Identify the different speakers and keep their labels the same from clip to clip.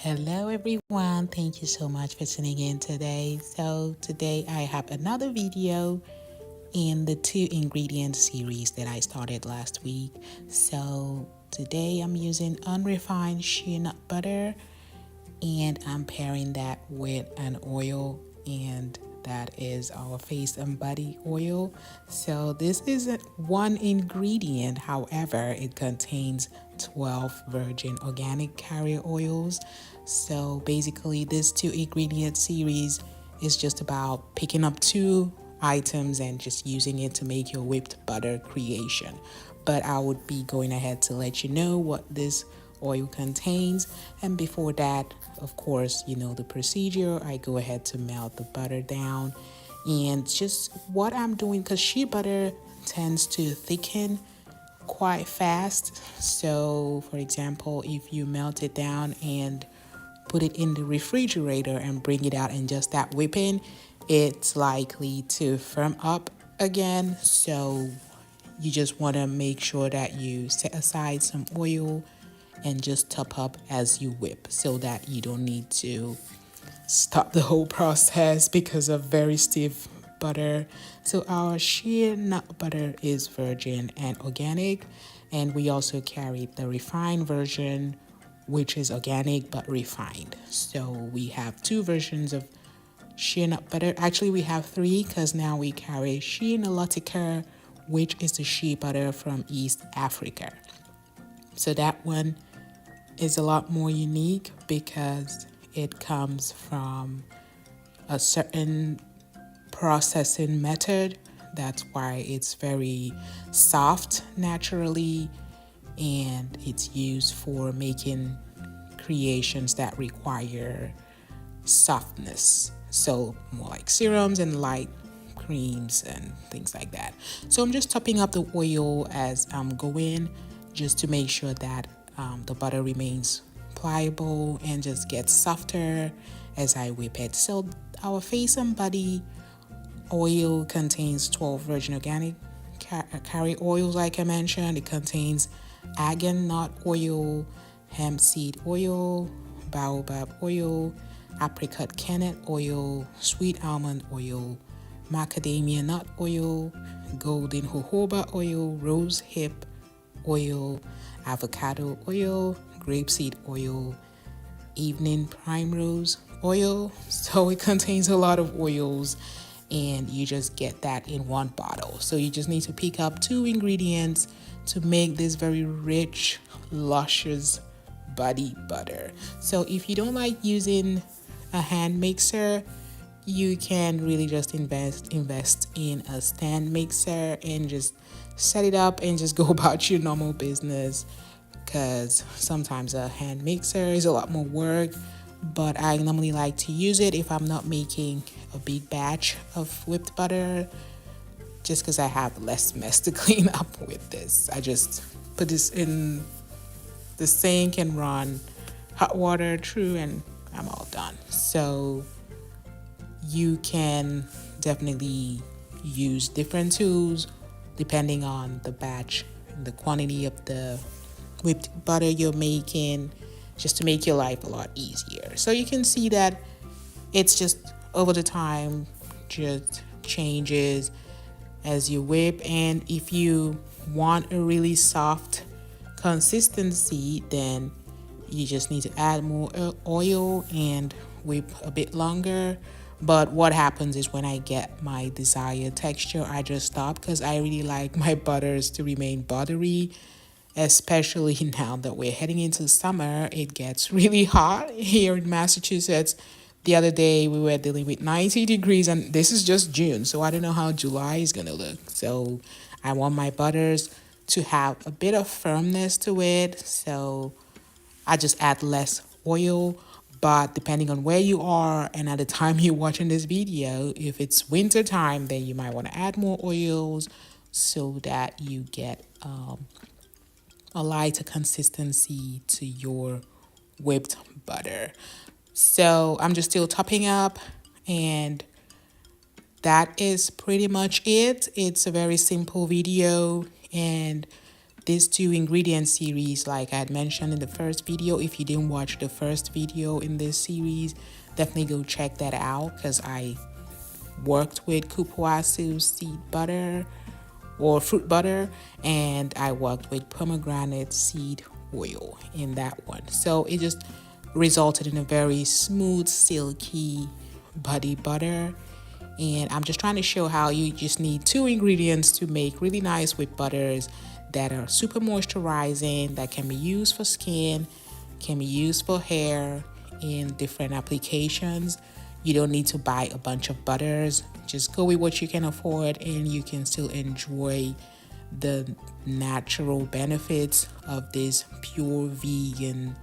Speaker 1: Hello, everyone. Thank you so much for tuning in today. So, today I have another video in the two ingredient series that I started last week. So, today I'm using unrefined shea nut butter and I'm pairing that with an oil, and that is our face and body oil. So this isn't one ingredient, however it contains 12 virgin organic carrier oils. So basically this two ingredient series is just about picking up two items and just using it to make your whipped butter creation. But I would be going ahead to let you know what this oil contains. And before that, of course, you know the procedure. I go ahead to melt the butter down. And just what I'm doing, because shea butter tends to thicken quite fast. So, for example, if you melt it down and put it in the refrigerator and bring it out and just that whipping, it's likely to firm up again. So you just want to make sure that you set aside some oil and just top up as you whip so that you don't need to stop the whole process because of very stiff butter. So our shea nut butter is virgin and organic, and we also carry the refined version, which is organic but refined. So we have two versions of shea nut butter. Actually, we have three because now we carry shea nilotica, which is the shea butter from East Africa. So that one is a lot more unique because it comes from a certain processing method. That's why it's very soft naturally, and it's used for making creations that require softness. So, more like serums and light creams and things like that. So, I'm just topping up the oil as I'm going just to make sure that the butter remains pliable and just gets softer as I whip it. So, our face and body oil contains 12 virgin organic carrier oils, like I mentioned. It contains argan nut oil, hemp seed oil, baobab oil, apricot kennet oil, sweet almond oil, macadamia nut oil, golden jojoba oil, rose hip oil, avocado oil, grapeseed oil, evening primrose oil. So it contains a lot of oils, and you just get that in one bottle. So you just need to pick up two ingredients to make this very rich, luscious body butter. So if you don't like using a hand mixer, you can really just invest in a stand mixer and just set it up and just go about your normal business, because sometimes a hand mixer is a lot more work. But I normally like to use it if I'm not making a big batch of whipped butter, just because I have less mess to clean up with this. I just put this in the sink and run hot water through, and I'm all done. So you can definitely use different tools depending on the batch and the quantity of the whipped butter you're making, just to make your life a lot easier. So you can see that it's just over the time just changes as you whip. And if you want a really soft consistency, then you just need to add more oil and whip a bit longer. But what happens is when I get my desired texture, I just stop, because I really like my butters to remain buttery, especially now that we're heading into summer. It gets really hot here in Massachusetts. The other day we were dealing with 90 degrees, and this is just June, so I don't know how July is gonna look. So I want my butters to have a bit of firmness to it, so I just add less oil. But depending on where you are and at the time you're watching this video, if it's winter time, then you might want to add more oils so that you get a lighter consistency to your whipped butter. So I'm just still topping up, and that is pretty much it. It's a very simple video, and this 2 ingredient series, like I had mentioned in the first video. If you didn't watch the first video in this series, definitely go check that out, because I worked with cupuaçu seed butter or fruit butter, and I worked with pomegranate seed oil in that one. So it just resulted in a very smooth, silky body butter. And I'm just trying to show how you just need 2 ingredients to make really nice whipped butters that are super moisturizing, that can be used for skin, can be used for hair in different applications. You don't need to buy a bunch of butters. Just go with what you can afford, and you can still enjoy the natural benefits of this pure vegan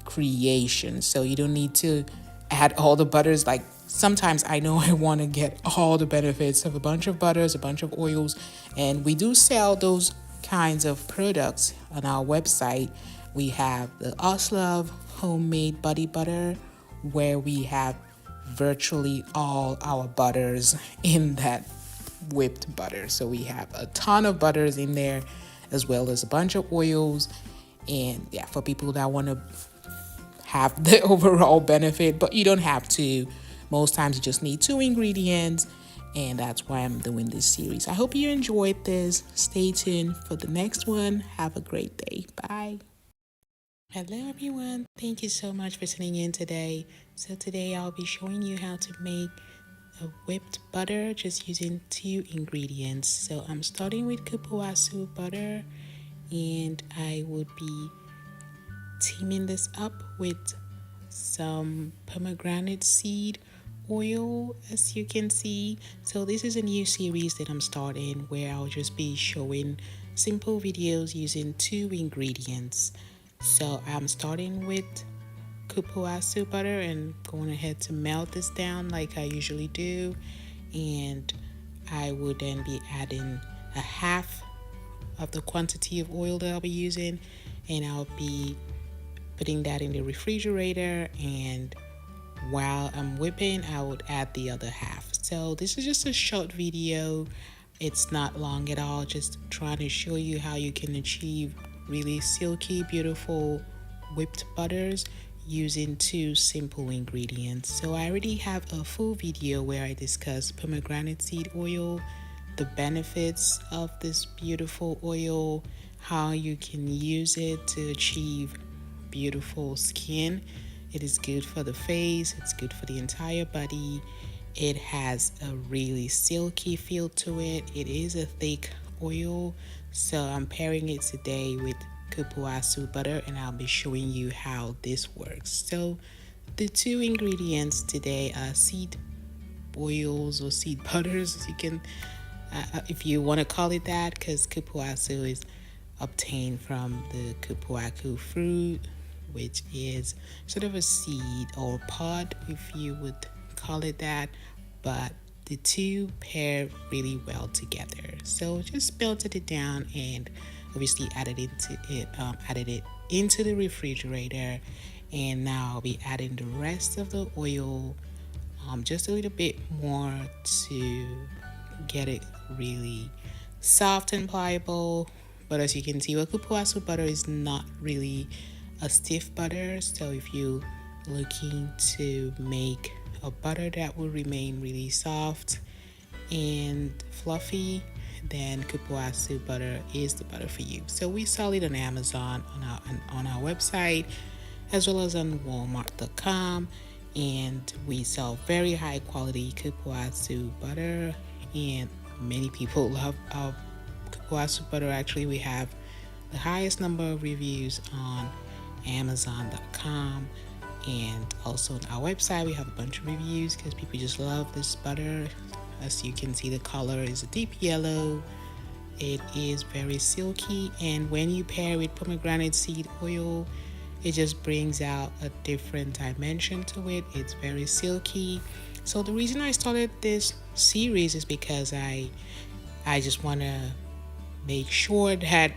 Speaker 1: creation. So you don't need to add all the butters. Like sometimes I know I want to get all the benefits of a bunch of butters, a bunch of oils, and we do sell those kinds of products on our website. We have the Oslove homemade body butter, where we have virtually all our butters in that whipped butter. So we have a ton of butters in there, as well as a bunch of oils. And yeah, for people that want to have the overall benefit, but you don't have to. Most times you just need 2 ingredients, and that's why I'm doing this series. I hope you enjoyed this. Stay tuned for the next one. Have a great day. Bye. Hello everyone, thank you so much for tuning in today. So today I'll be showing you how to make a whipped butter just using 2 ingredients. So I'm starting with cupuaçu butter, and I would be teaming this up with some pomegranate seed oil, as you can see. So this is a new series that I'm starting, where I'll just be showing simple videos using 2 ingredients. So I'm starting with cupuaçu butter and going ahead to melt this down like I usually do, and I would then be adding a half of the quantity of oil that I'll be using, and I'll be putting that in the refrigerator, and while I'm whipping I would add the other half. So this is just a short video, it's not long at all, just trying to show you how you can achieve really silky, beautiful whipped butters using 2 simple ingredients. So I already have a full video where I discuss pomegranate seed oil, the benefits of this beautiful oil, how you can use it to achieve beautiful skin. It is good for the face, it's good for the entire body. It has a really silky feel to it. It is a thick oil, so I'm pairing it today with cupuaçu butter, and I'll be showing you how this works. So the 2 ingredients today are seed oils or seed butters, as you can if you want to call it that, because cupuaçu is obtained from the cupuaçu fruit, which is sort of a seed or pod, if you would call it that, but the 2 pair really well together. So just melted it down and obviously added it into the refrigerator, and now I'll be adding the rest of the oil, just a little bit more to get it really soft and pliable. But as you can see, cupuaçu butter is not really a stiff butter, so if you're looking to make a butter that will remain really soft and fluffy, then cupuaçu butter is the butter for you. So we sell it on Amazon, on our website, as well as on Walmart.com, and we sell very high quality cupuaçu butter, and many people love our cupuaçu butter. Actually, we have the highest number of reviews on Amazon.com, and also on our website we have a bunch of reviews because people just love this butter. As you can see, the color is a deep yellow. It is very silky, and when you pair with pomegranate seed oil, it just brings out a different dimension to it. It's very silky. So the reason I started this series is because I just want to make sure that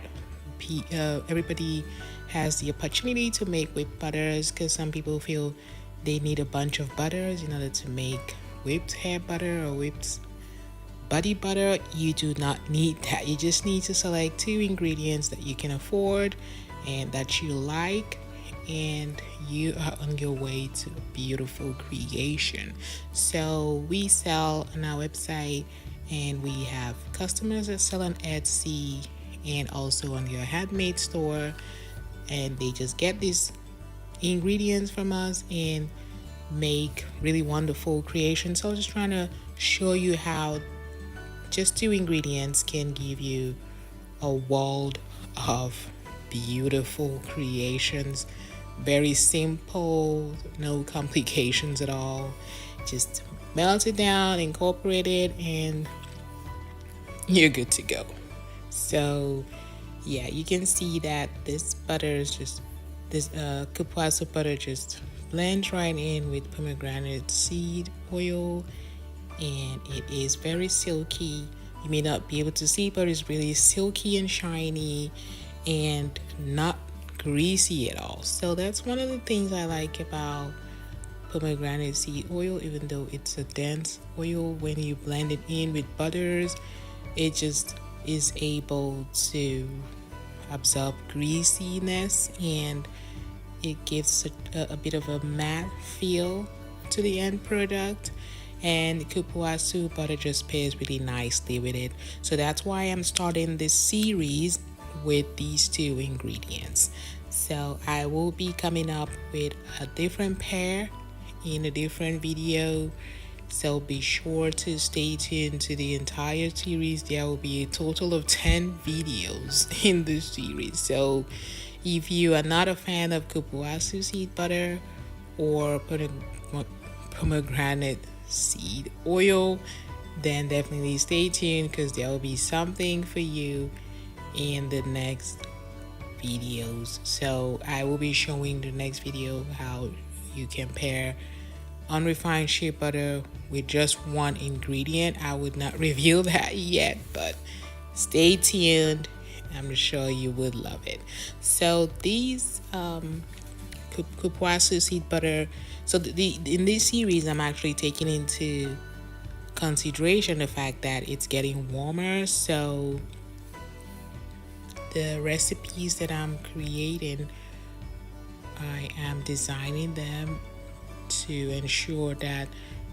Speaker 1: everybody has the opportunity to make whipped butters, because some people feel they need a bunch of butters in order to make whipped hair butter or whipped body butter, you do not need that. You just need to select 2 ingredients that you can afford and that you like, and you are on your way to a beautiful creation. So we sell on our website, and we have customers that sell on Etsy and also on your handmade store, and they just get these ingredients from us and make really wonderful creations. So I was just trying to show you how just 2 ingredients can give you a world of beautiful creations. Very simple, no complications at all. Just melt it down, incorporate it, and you're good to go. So yeah, you can see that this butter is just, this cupuaçu butter just blends right in with pomegranate seed oil, and it is very silky. You may not be able to see, but it's really silky and shiny and not greasy at all. So that's one of the things I like about pomegranate seed oil. Even though it's a dense oil, when you blend it in with butters, it just is able to absorb greasiness, and it gives a bit of a matte feel to the end product. And cupuaçu butter just pairs really nicely with it. So that's why I'm starting this series with these 2 ingredients. So I will be coming up with a different pair in a different video, so be sure to stay tuned to the entire series. There will be a total of 10 videos in this series. So if you are not a fan of cupuaçu seed butter or pomegranate seed oil, then definitely stay tuned, because there will be something for you in the next videos. So I will be showing the next video how you can pair unrefined shea butter with just 1 ingredient. I would not reveal that yet, but stay tuned. I'm sure you would love it. So these cupuaçu seed butter, so in this series I'm actually taking into consideration the fact that it's getting warmer. So the recipes that I'm creating, I am designing them to ensure that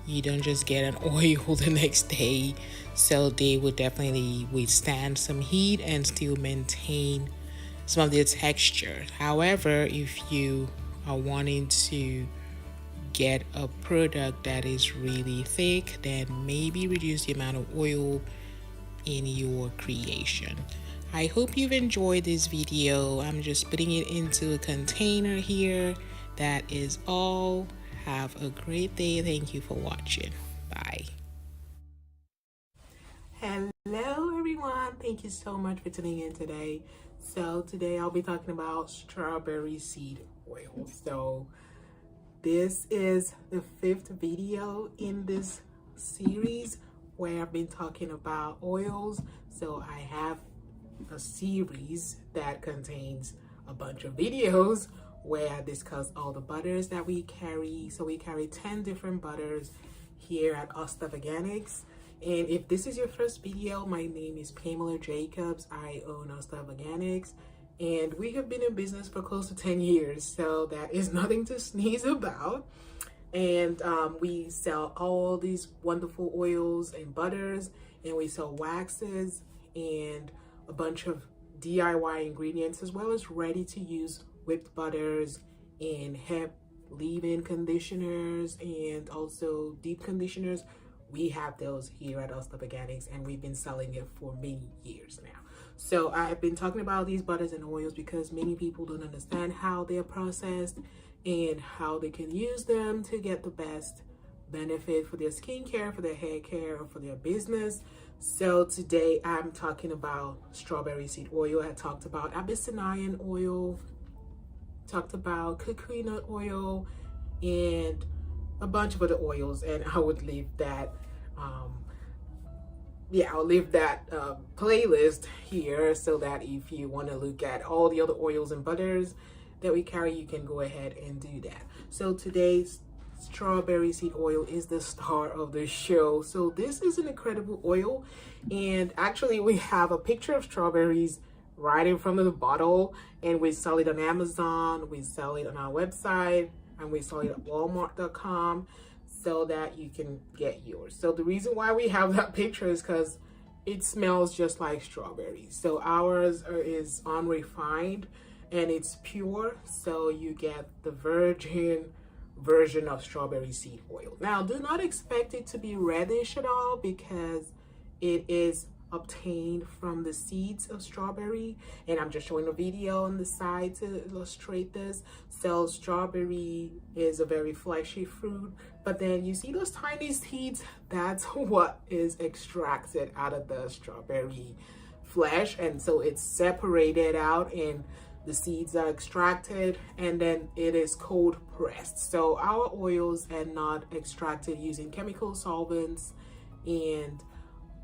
Speaker 1: you don't just get an oil the next day. So they will definitely withstand some heat and still maintain some of their texture. However, if you are wanting to get a product that is really thick, then maybe reduce the amount of oil in your creation. I hope you've enjoyed this video. I'm just putting it into a container here. That is all. Have a great day. Thank you for watching. Bye. Hello everyone. Thank you so much for tuning in today. So today I'll be talking about strawberry seed oil. So this is the 5th video in this series where I've been talking about oils. So I have a series that contains a bunch of videos where I discuss all the butters that we carry. So we carry 10 different butters here at Ostov Organics. And if this is your first video, my name is Pamela Jacobs. I own Ostov Organics, and we have been in business for close to 10 years. So that is nothing to sneeze about. And we sell all these wonderful oils and butters, and we sell waxes and a bunch of DIY ingredients, as well as ready to use whipped butters and hemp leave-in conditioners and also deep conditioners. We have those here at Ostov Organics, and we've been selling it for many years now. So I've been talking about these butters and oils because many people don't understand how they're processed and how they can use them to get the best benefit for their skincare, for their hair care, or for their business. So today I'm talking about strawberry seed oil. I talked about Abyssinian oil, talked about kukui nut oil, and a bunch of other oils, and I would leave that I'll leave that playlist here, so that if you want to look at all the other oils and butters that we carry, you can go ahead and do that. So today's
Speaker 2: strawberry seed oil is the star of the show. So this is an incredible oil, and actually we have a picture of strawberries right in front of the bottle, and we sell it on Amazon, we sell it on our website, and we sell it at walmart.com so that you can get yours. So the reason why we have that picture is because it smells just like strawberries. So ours is unrefined and it's pure, so you get the virgin version of strawberry seed oil. Now, do not expect it to be reddish at all because it is obtained from the seeds of strawberry, and I'm just showing a video on the side to illustrate this. So strawberry is a very fleshy fruit, but then you see those tiny seeds, that's what is extracted out of the strawberry flesh, and so it's separated out and the seeds are extracted, and then it is cold pressed. So our oils are not extracted using chemical solvents and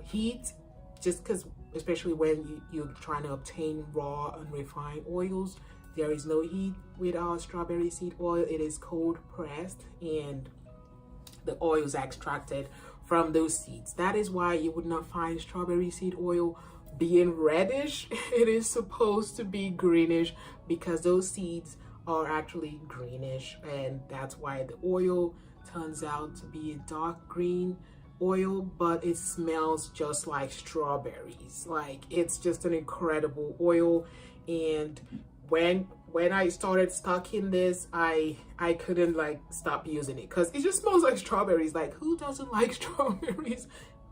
Speaker 2: heat, just because, especially when you're trying to obtain raw unrefined oils, there is no heat with our strawberry seed oil. It is cold pressed and the oils are extracted from those seeds. That is why you would not find strawberry seed oil being reddish. It is supposed to be greenish because those seeds are actually greenish, and that's why the oil turns out to be a dark green oil, but it smells just like strawberries. Like, it's just an incredible oil. And when I started stocking this, I couldn't like stop using it because it just smells like strawberries. Like, who doesn't like strawberries?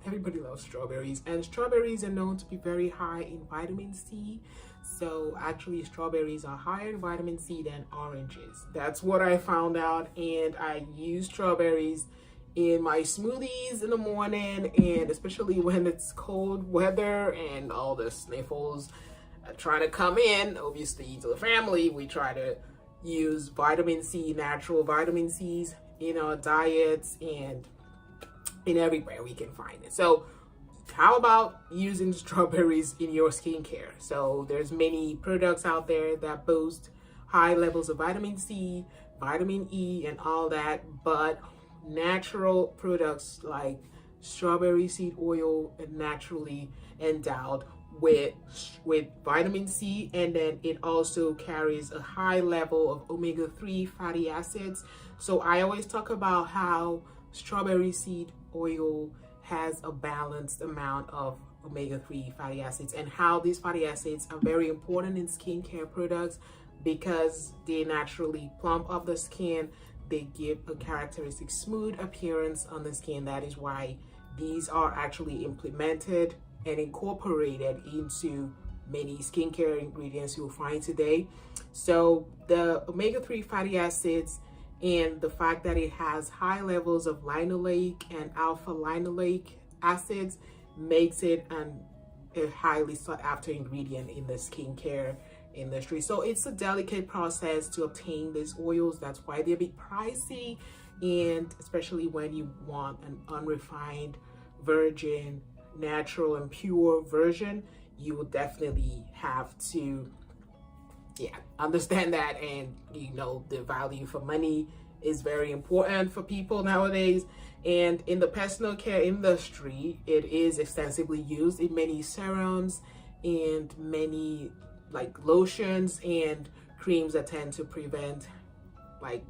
Speaker 2: Everybody loves strawberries, and strawberries are known to be very high in vitamin C. So actually strawberries are higher in vitamin C than oranges. That's what I found out, and I use strawberries in my smoothies in the morning, and especially when it's cold weather and all the sniffles trying to come in. Obviously, to the family, we try to use vitamin C, natural vitamin C's in our diets and in everywhere we can find it. So how about using strawberries in your skincare? So there's many products out there that boast high levels of vitamin C, vitamin E, and all that, but natural products like strawberry seed oil are naturally endowed with vitamin C, and then it also carries a high level of omega-3 fatty acids. So I always talk about how strawberry seed oil has a balanced amount of omega-3 fatty acids, and how these fatty acids are very important in skincare products because they naturally plump up the skin. They give a characteristic smooth appearance on the skin. That is why these are actually implemented and incorporated into many skincare ingredients you'll find today. So the omega-3 fatty acids and the fact that it has high levels of linoleic and alpha linoleic acids makes it a highly sought after ingredient in the skincare industry. So it's a delicate process to obtain these oils. That's why they're a bit pricey, and especially when you want an unrefined, virgin, natural and pure version, you will definitely have to understand that. And you know, the value for money is very important for people nowadays, and in the personal care industry it is extensively used in many serums and many like lotions and creams that tend to prevent like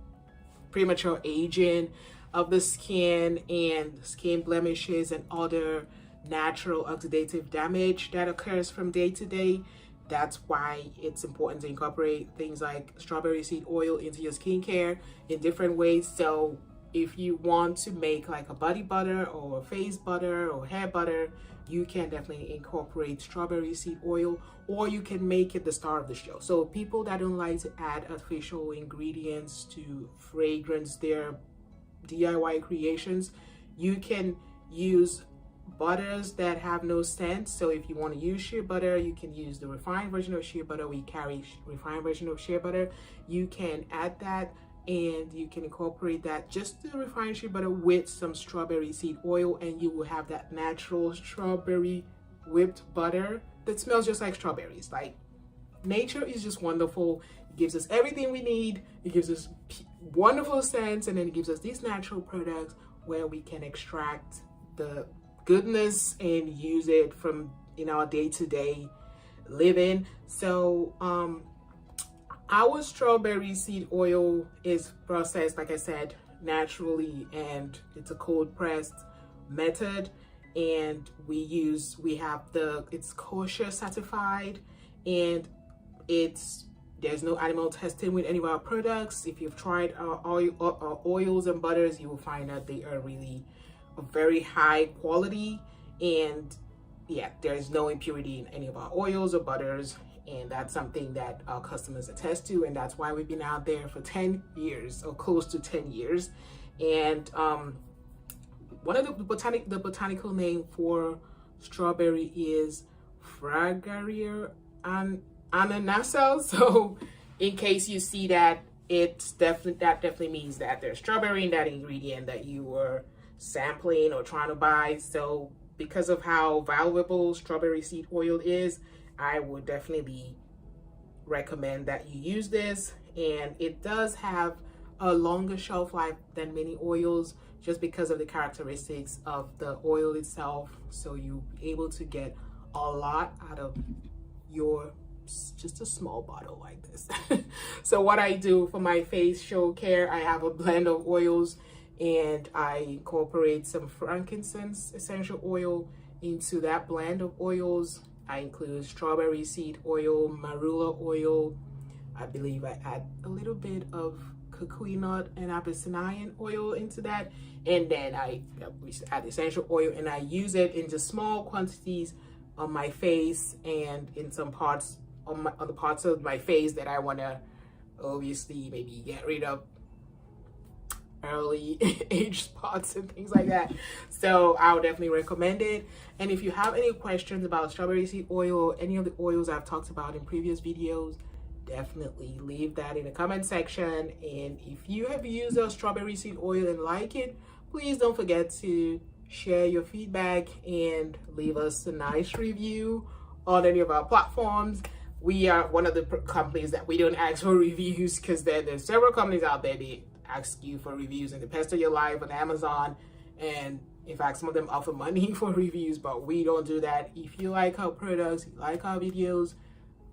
Speaker 2: premature aging of the skin and skin blemishes and other natural oxidative damage that occurs from day to day. That's why it's important to incorporate things like strawberry seed oil into your skincare in different ways. So if you want to make like a body butter or a face butter or hair butter, you can definitely incorporate strawberry seed oil, or you can make it the star of the show. So people that don't like to add artificial ingredients to fragrance their DIY creations, you can use butters that have no scent. So if you want to use shea butter, you can use the refined version of shea butter. We carry refined version of shea butter. You can add that, and you can incorporate that, just the refined shea butter with some strawberry seed oil, and you will have that natural strawberry whipped butter that smells just like strawberries. Like, nature is just wonderful. gives us everything we need. It gives us wonderful scents, and then it gives us these natural products where we can extract the goodness and use it from in our day-to-day living. So our strawberry seed oil is processed, like I said, naturally, and it's a cold pressed method. And it's kosher certified, and there's no animal testing with any of our products. If you've tried our oils and butters, you will find that they are really of very high quality, and yeah, there's no impurity in any of our oils or butters. And that's something that our customers attest to, and that's why we've been out there for 10 years or close to 10 years. And one of the botanical name for strawberry is Fragaria ananassa. So in case you see that, that definitely means that there's strawberry in that ingredient that you were sampling or trying to buy. So because of how valuable strawberry seed oil is, I would definitely recommend that you use this. And it does have a longer shelf life than many oils, just because of the characteristics of the oil itself. So you'll be able to get a lot out of just a small bottle like this. So what I do for my facial care, I have a blend of oils, and I incorporate some frankincense essential oil into that blend of oils. I include strawberry seed oil, marula oil. I believe I add a little bit of kukui nut and abyssinian oil into that, and then I add essential oil, and I use it in just small quantities on my face and in some parts on the parts of my face that I want to obviously maybe get rid of early age spots and things like that. So I would definitely recommend it. And if you have any questions about strawberry seed oil or any of the oils I've talked about in previous videos, definitely leave that in the comment section. And if you have used a strawberry seed oil and like it, please don't forget to share your feedback and leave us a nice review on any of our platforms. We are one of the companies that we don't ask for reviews, because there's several companies out there that ask you for reviews and the pester your life on Amazon, and in fact some of them offer money for reviews, but we don't do that. If you like our products, you like our videos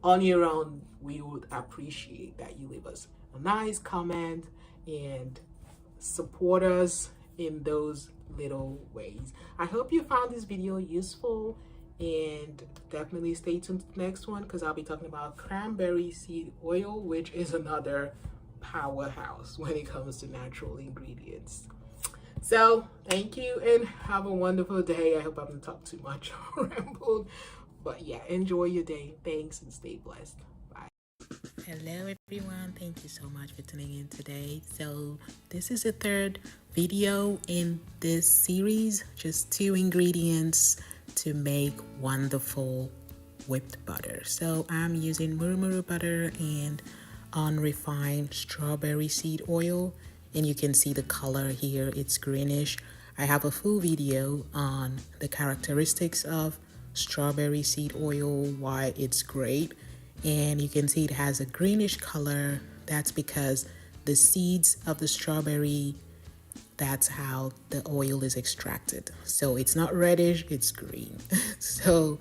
Speaker 2: on your own, we would appreciate that you leave us a nice comment and support us in those little ways. I hope you found this video useful, and definitely stay tuned to the next one, because I'll be talking about cranberry seed oil, which is another powerhouse when it comes to natural ingredients. So thank you and have a wonderful day. I hope I haven't talked too much or rambled, but yeah, enjoy your day. Thanks and stay blessed. Bye.
Speaker 1: Hello everyone, thank you so much for tuning in today. So this is the third video in this series, just 2 ingredients to make wonderful whipped butter. So I'm using murumuru butter and unrefined strawberry seed oil, and you can see the color here, it's greenish. I have a full video on the characteristics of strawberry seed oil, why it's great, and you can see it has a greenish color. That's because the seeds of the strawberry, that's how the oil is extracted. So it's not reddish, it's green. So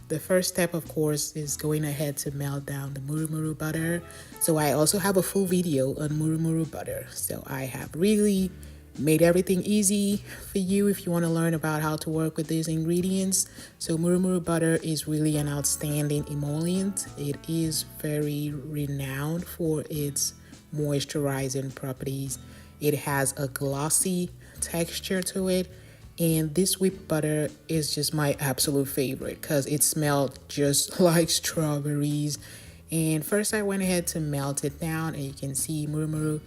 Speaker 1: the first step, of course, is going ahead to melt down the murumuru butter. So I also have a full video on murumuru butter. So I have really made everything easy for you if you want to learn about how to work with these ingredients. So murumuru butter is really an outstanding emollient. It is very renowned for its moisturizing properties. It has a glossy texture to it. And this whipped butter is just my absolute favorite because it smelled just like strawberries. And first I went ahead to melt it down, and you can see murumuru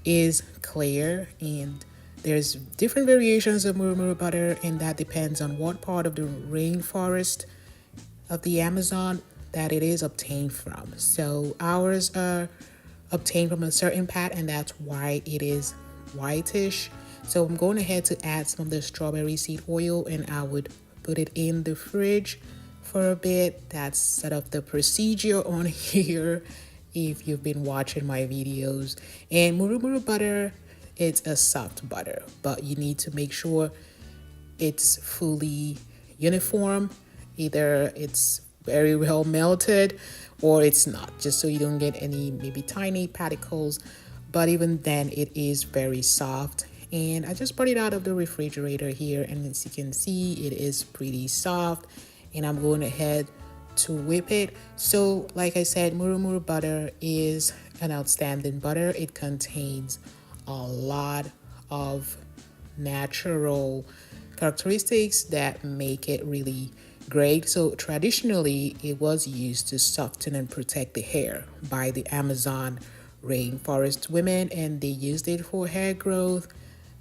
Speaker 1: is clear, and there's different variations of murumuru butter, and that depends on what part of the rainforest of the Amazon that it is obtained from. So ours are obtained from a certain pat, and that's why it is whitish. So I'm going ahead to add some of the strawberry seed oil, and I would put it in the fridge for a bit. That's sort of the procedure on here. if you've been watching my videos. And murumuru butter, it's a soft butter, but you need to make sure it's fully uniform. Either it's very well melted or it's not, just so you don't get any maybe tiny particles. But even then, it is very soft. And I just brought it out of the refrigerator here, and as you can see, it is pretty soft. And I'm going ahead to whip it. So like I said, murumuru butter is an outstanding butter. It contains a lot of natural characteristics that make it really great. So traditionally, it was used to soften and protect the hair by the Amazon rainforest women, and they used it for hair growth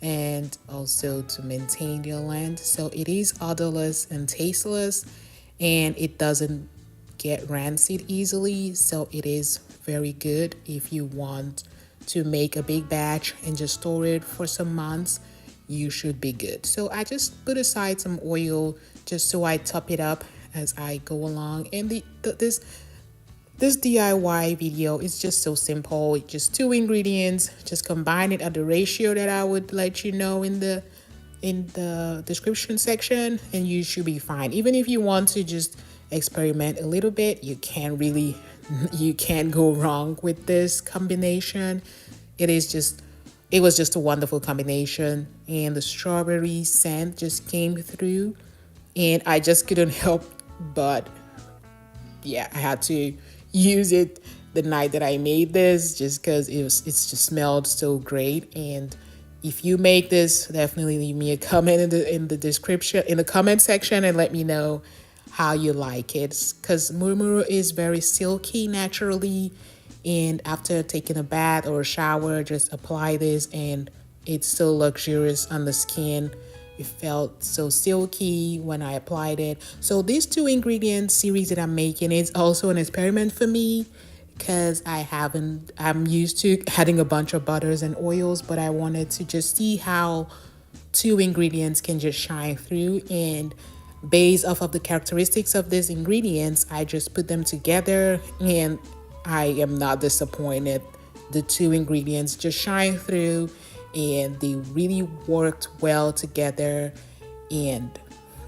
Speaker 1: and also to maintain their land. So it is odorless and tasteless, and it doesn't get rancid easily. So it is very good if you want to make a big batch and just store it for some months. You should be good. So I just put aside some oil just so I top it up as I go along. And this DIY video is just so simple. Just 2 ingredients. Just combine it at the ratio that I would let you know in the description section, and you should be fine. Even if you want to just experiment a little bit, you can't go wrong with this combination. It was just a wonderful combination, and the strawberry scent just came through, and I just couldn't help but, yeah, I had to use it the night that I made this, just because it just smelled so great. And if you make this, definitely leave me a comment in the comment section, and let me know how you like it, because murumuru is very silky naturally. And after taking a bath or a shower, just apply this, and it's so luxurious on the skin. It felt so silky when I applied it. So these 2 ingredient series that I'm making is also an experiment for me, because I'm used to adding a bunch of butters and oils, but I wanted to just see how 2 ingredients can just shine through. And based off of the characteristics of these ingredients, I just put them together, and I am not disappointed. The 2 ingredients just shine through, and they really worked well together. And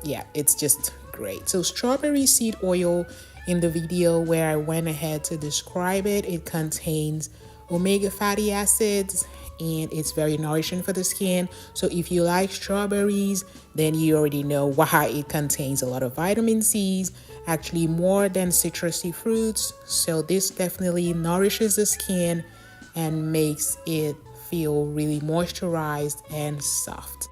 Speaker 1: yeah, it's just great. So strawberry seed oil, in the video where I went ahead to describe it, it contains omega fatty acids, and it's very nourishing for the skin. So if you like strawberries, then you already know why it contains a lot of vitamin C's, actually more than citrusy fruits. So this definitely nourishes the skin and makes it feel really moisturized and soft.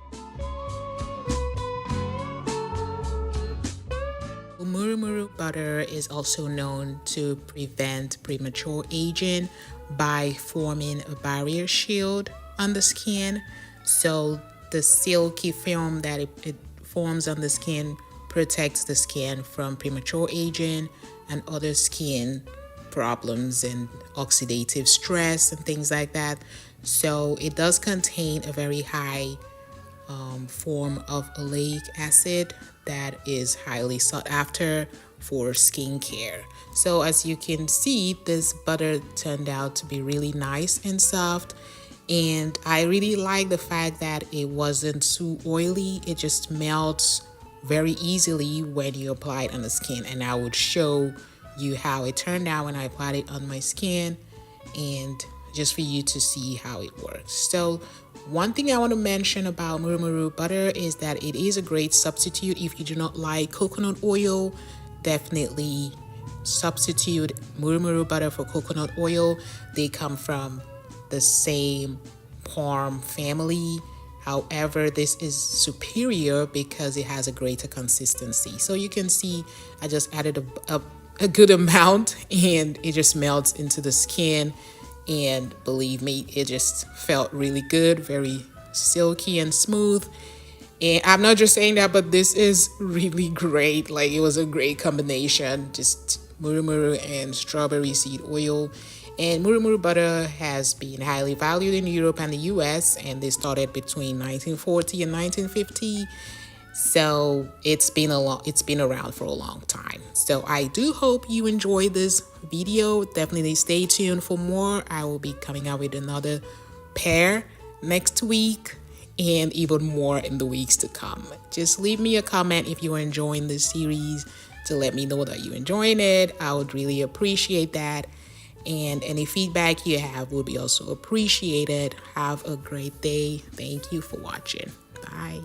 Speaker 1: Murumuru butter is also known to prevent premature aging by forming a barrier shield on the skin. So the silky film that it forms on the skin protects the skin from premature aging and other skin problems and oxidative stress and things like that. So it does contain a very high form of oleic acid that is highly sought after for skincare. So as you can see, this butter turned out to be really nice and soft, and I really like the fact that it wasn't too oily. It just melts very easily when you apply it on the skin, and I would show you how it turned out when I applied it on my skin, and just for you to see how it works. So one thing I want to mention about murumuru butter is that it is a great substitute if you do not like coconut oil. Definitely substitute murumuru butter for coconut oil. They come from the same palm family. However, this is superior because it has a greater consistency. So you can see I just added a good amount, and it just melts into the skin. And believe me, it just felt really good, very silky and smooth. And I'm not just saying that, but this is really great. Like, it was a great combination, just murumuru and strawberry seed oil. And murumuru butter has been highly valued in Europe and the US, and they started between 1940 and 1950. So it's been around for a long time. So I do hope you enjoyed this video. Definitely stay tuned for more. I will be coming out with another pair next week and even more in the weeks to come. Just leave me a comment if you're enjoying this series to let me know that you're enjoying it. I would really appreciate that. And any feedback you have will be also appreciated. Have a great day. Thank you for watching. Bye.